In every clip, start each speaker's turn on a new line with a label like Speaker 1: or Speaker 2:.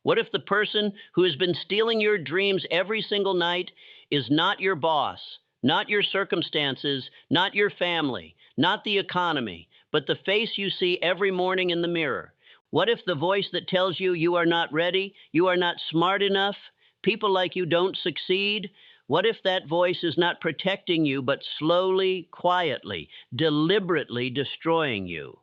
Speaker 1: What if the person who has been stealing your dreams every single night is not your boss, not your circumstances, not your family, not the economy, but the face you see every morning in the mirror? What if the voice that tells you you are not ready, you are not smart enough, people like you don't succeed? What if that voice is not protecting you, but slowly, quietly, deliberately destroying you?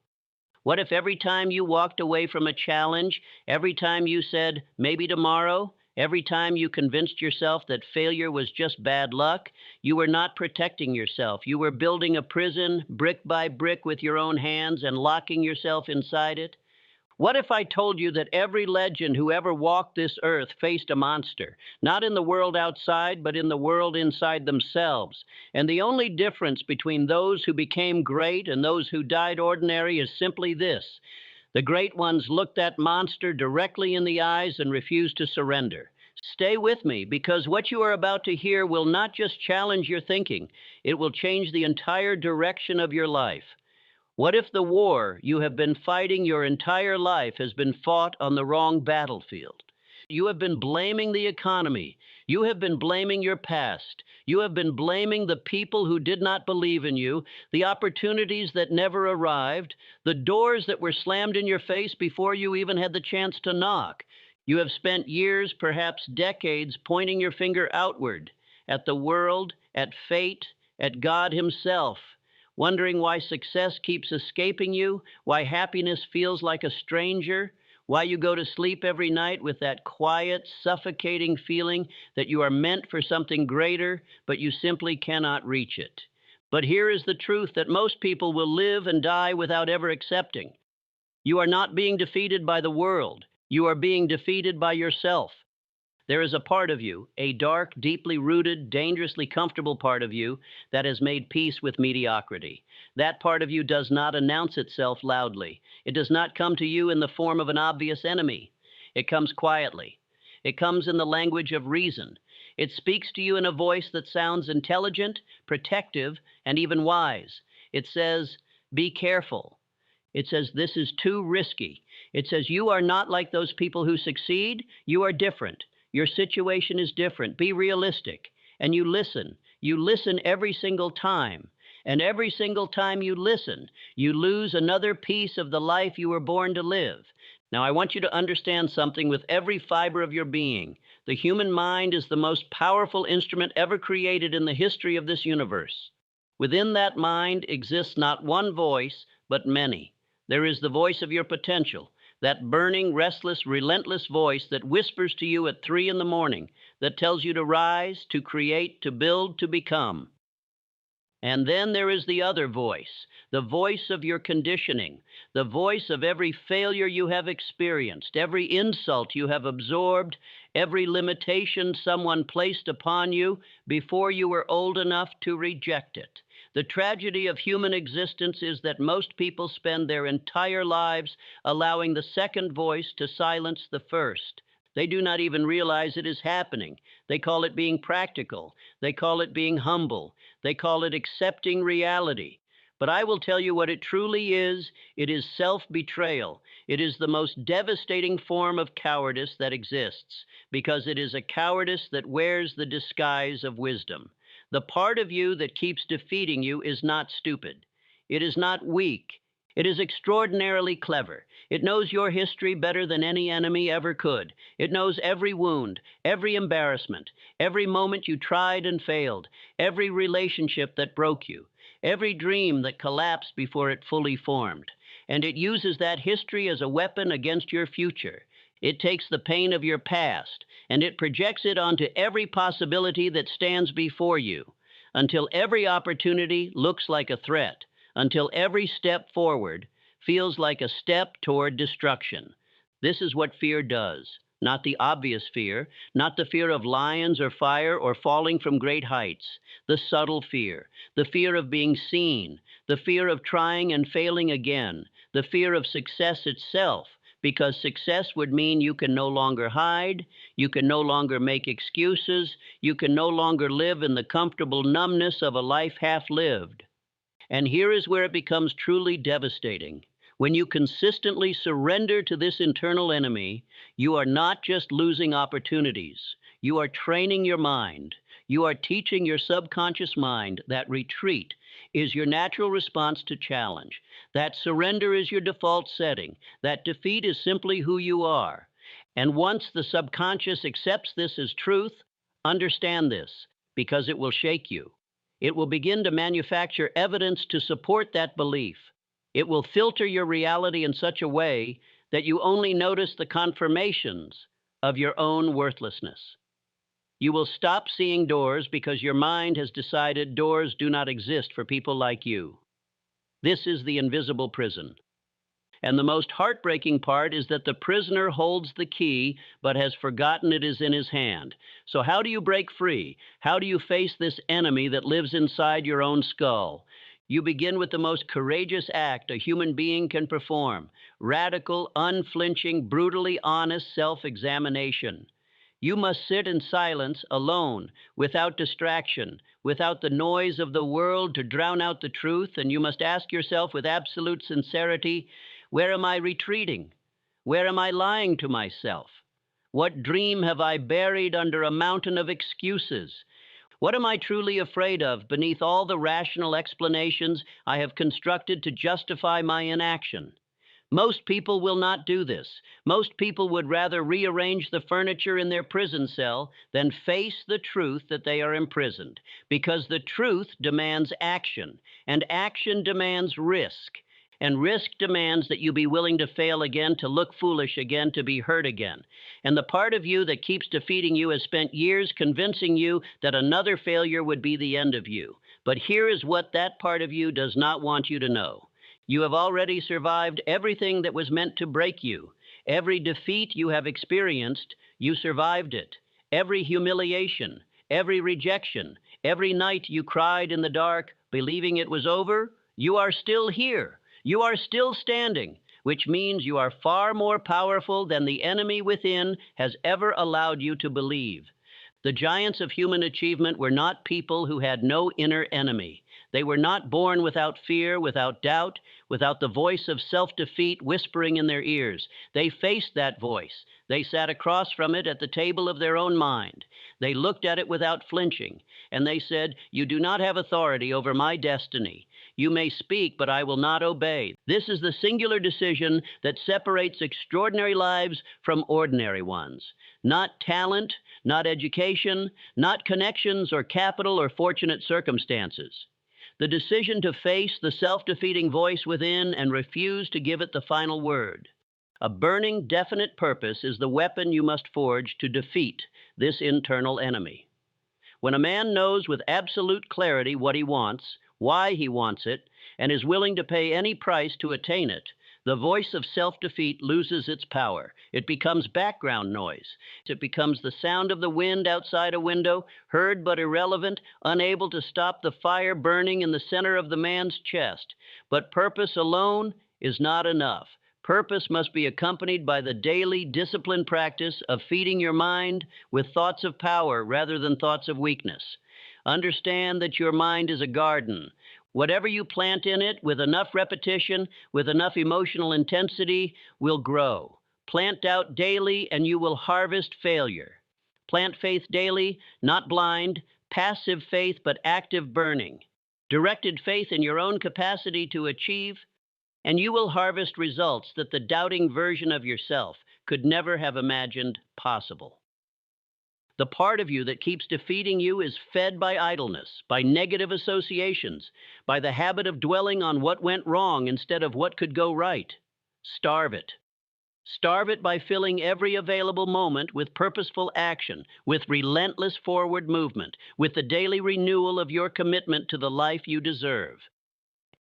Speaker 1: What if every time you walked away from a challenge, every time you said, maybe tomorrow, every time you convinced yourself that failure was just bad luck, you were not protecting yourself? You were building a prison brick by brick with your own hands and locking yourself inside it? What if I told you that every legend who ever walked this earth faced a monster, not in the world outside, but in the world inside themselves? And the only difference between those who became great and those who died ordinary is simply this: the great ones looked that monster directly in the eyes and refused to surrender. Stay with me, because what you are about to hear will not just challenge your thinking, it will change the entire direction of your life. What if the war you have been fighting your entire life has been fought on the wrong battlefield? You have been blaming the economy. You have been blaming your past. You have been blaming the people who did not believe in you, the opportunities that never arrived, the doors that were slammed in your face before you even had the chance to knock. You have spent years, perhaps decades, pointing your finger outward at the world, at fate, at God Himself, wondering why success keeps escaping you, why happiness feels like a stranger, why you go to sleep every night with that quiet, suffocating feeling that you are meant for something greater, but you simply cannot reach it. But here is the truth that most people will live and die without ever accepting. You are not being defeated by the world. You are being defeated by yourself. There is a part of you, a dark, deeply rooted, dangerously comfortable part of you, that has made peace with mediocrity. That part of you does not announce itself loudly. It does not come to you in the form of an obvious enemy. It comes quietly. It comes in the language of reason. It speaks to you in a voice that sounds intelligent, protective, and even wise. It says, "Be careful." It says, "This is too risky." It says, "You are not like those people who succeed. You are different. Your situation is different. Be realistic." And you listen. You listen every single time. And every single time you listen, you lose another piece of the life you were born to live. Now, I want you to understand something with every fiber of your being. The human mind is the most powerful instrument ever created in the history of this universe. Within that mind exists not one voice, but many. There is the voice of your potential, that burning, restless, relentless voice that whispers to you at 3 in the morning, that tells you to rise, to create, to build, to become. And then there is the other voice, the voice of your conditioning, the voice of every failure you have experienced, every insult you have absorbed, every limitation someone placed upon you before you were old enough to reject it. The tragedy of human existence is that most people spend their entire lives allowing the second voice to silence the first. They do not even realize it is happening. They call it being practical. They call it being humble. They call it accepting reality. But I will tell you what it truly is. It is self-betrayal. It is the most devastating form of cowardice that exists, because it is a cowardice that wears the disguise of wisdom. The part of you that keeps defeating you is not stupid. It is not weak. It is extraordinarily clever. It knows your history better than any enemy ever could. It knows every wound, every embarrassment, every moment you tried and failed, every relationship that broke you, every dream that collapsed before it fully formed. And it uses that history as a weapon against your future. It takes the pain of your past, and it projects it onto every possibility that stands before you, until every opportunity looks like a threat, until every step forward feels like a step toward destruction. This is what fear does. Not the obvious fear, not the fear of lions or fire or falling from great heights. The subtle fear, the fear of being seen, the fear of trying and failing again, the fear of success itself, because success would mean you can no longer hide, you can no longer make excuses, you can no longer live in the comfortable numbness of a life half lived. And here is where it becomes truly devastating. When you consistently surrender to this internal enemy, you are not just losing opportunities. You are training your mind. You are teaching your subconscious mind that retreat is your natural response to challenge, that surrender is your default setting, that defeat is simply who you are. And once the subconscious accepts this as truth, understand this, because it will shake you. It will begin to manufacture evidence to support that belief. It will filter your reality in such a way that you only notice the confirmations of your own worthlessness. You will stop seeing doors because your mind has decided doors do not exist for people like you. This is the invisible prison. And the most heartbreaking part is that the prisoner holds the key but has forgotten it is in his hand. So how do you break free? How do you face this enemy that lives inside your own skull? You begin with the most courageous act a human being can perform: radical, unflinching, brutally honest self-examination. You must sit in silence, alone, without distraction, without the noise of the world to drown out the truth, and you must ask yourself with absolute sincerity, where am I retreating? Where am I lying to myself? What dream have I buried under a mountain of excuses? What am I truly afraid of beneath all the rational explanations I have constructed to justify my inaction? Most people will not do this. Most people would rather rearrange the furniture in their prison cell than face the truth that they are imprisoned, because the truth demands action, and action demands risk. And risk demands that you be willing to fail again, to look foolish again, to be hurt again. And the part of you that keeps defeating you has spent years convincing you that another failure would be the end of you. But here is what that part of you does not want you to know. You have already survived everything that was meant to break you. Every defeat you have experienced, you survived it. Every humiliation, every rejection, every night you cried in the dark, believing it was over, you are still here. You are still standing, which means you are far more powerful than the enemy within has ever allowed you to believe. The giants of human achievement were not people who had no inner enemy. They were not born without fear, without doubt, without the voice of self-defeat whispering in their ears. They faced that voice. They sat across from it at the table of their own mind. They looked at it without flinching, and they said, "You do not have authority over my destiny. You may speak, but I will not obey." This is the singular decision that separates extraordinary lives from ordinary ones. Not talent, not education, not connections or capital or fortunate circumstances. The decision to face the self-defeating voice within and refuse to give it the final word. A burning, definite purpose is the weapon you must forge to defeat this internal enemy. When a man knows with absolute clarity what he wants, why he wants it, and is willing to pay any price to attain it, the voice of self-defeat loses its power. It becomes background noise. It becomes the sound of the wind outside a window, heard but irrelevant, unable to stop the fire burning in the center of the man's chest. But purpose alone is not enough. Purpose must be accompanied by the daily disciplined practice of feeding your mind with thoughts of power rather than thoughts of weakness. Understand that your mind is a garden. Whatever you plant in it, with enough repetition, with enough emotional intensity, will grow. Plant doubt daily, and you will harvest failure. Plant faith daily, not blind, passive faith, but active burning. Directed faith in your own capacity to achieve, and you will harvest results that the doubting version of yourself could never have imagined possible. The part of you that keeps defeating you is fed by idleness, by negative associations, by the habit of dwelling on what went wrong instead of what could go right. Starve it. Starve it by filling every available moment with purposeful action, with relentless forward movement, with the daily renewal of your commitment to the life you deserve.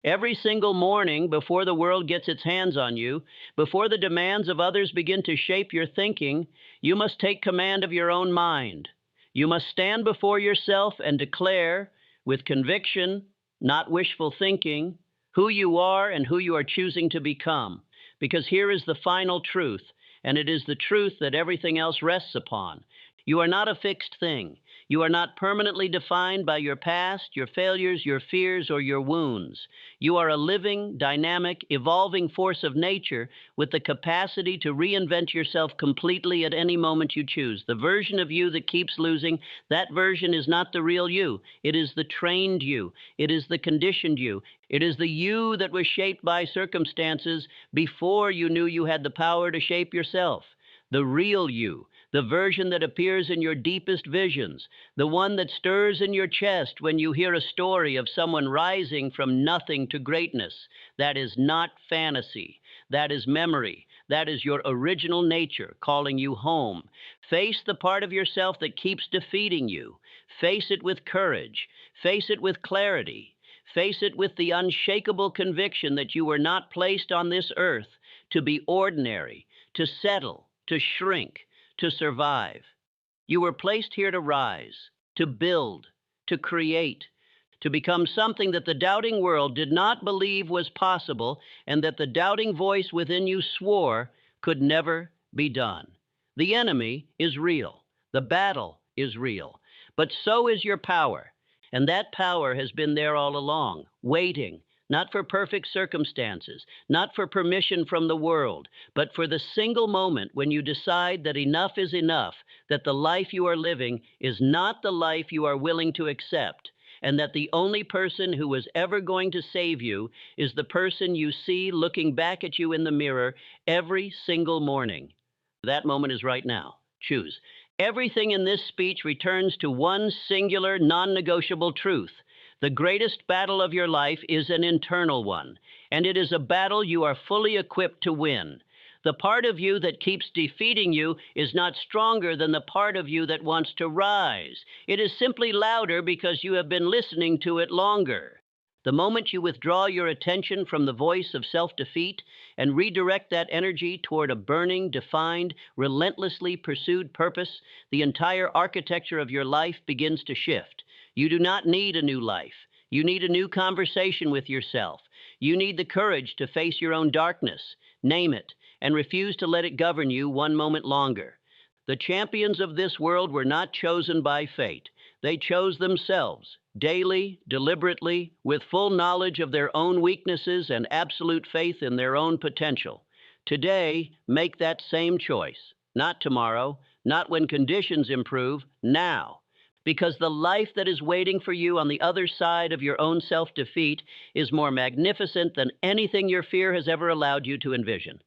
Speaker 1: Every single morning, before the world gets its hands on you, before the demands of others begin to shape your thinking, you must take command of your own mind. You must stand before yourself and declare, with conviction, not wishful thinking, who you are and who you are choosing to become. Because here is the final truth, and it is the truth that everything else rests upon. You are not a fixed thing. You are not permanently defined by your past, your failures, your fears, or your wounds. You are a living, dynamic, evolving force of nature with the capacity to reinvent yourself completely at any moment you choose. The version of you that keeps losing, that version is not the real you. It is the trained you. It is the conditioned you. It is the you that was shaped by circumstances before you knew you had the power to shape yourself. The real you, the version that appears in your deepest visions, the one that stirs in your chest when you hear a story of someone rising from nothing to greatness. That is not fantasy. That is memory. That is your original nature calling you home. Face the part of yourself that keeps defeating you. Face it with courage. Face it with clarity. Face it with the unshakable conviction that you were not placed on this earth to be ordinary, to settle, to shrink, to survive. You were placed here to rise, to build, to create, to become something that the doubting world did not believe was possible and that the doubting voice within you swore could never be done. The enemy is real. The battle is real. But so is your power. And that power has been there all along, waiting, not for perfect circumstances, not for permission from the world, but for the single moment when you decide that enough is enough, that the life you are living is not the life you are willing to accept, and that the only person who is ever going to save you is the person you see looking back at you in the mirror every single morning. That moment is right now. Choose. Everything in this speech returns to one singular, non-negotiable truth. The greatest battle of your life is an internal one, and it is a battle you are fully equipped to win. The part of you that keeps defeating you is not stronger than the part of you that wants to rise. It is simply louder because you have been listening to it longer. The moment you withdraw your attention from the voice of self-defeat and redirect that energy toward a burning, defined, relentlessly pursued purpose, the entire architecture of your life begins to shift. You do not need a new life. You need a new conversation with yourself. You need the courage to face your own darkness, name it, and refuse to let it govern you one moment longer. The champions of this world were not chosen by fate. They chose themselves, daily, deliberately, with full knowledge of their own weaknesses and absolute faith in their own potential. Today, make that same choice. Not tomorrow, not when conditions improve, now. Because the life that is waiting for you on the other side of your own self-defeat is more magnificent than anything your fear has ever allowed you to envision.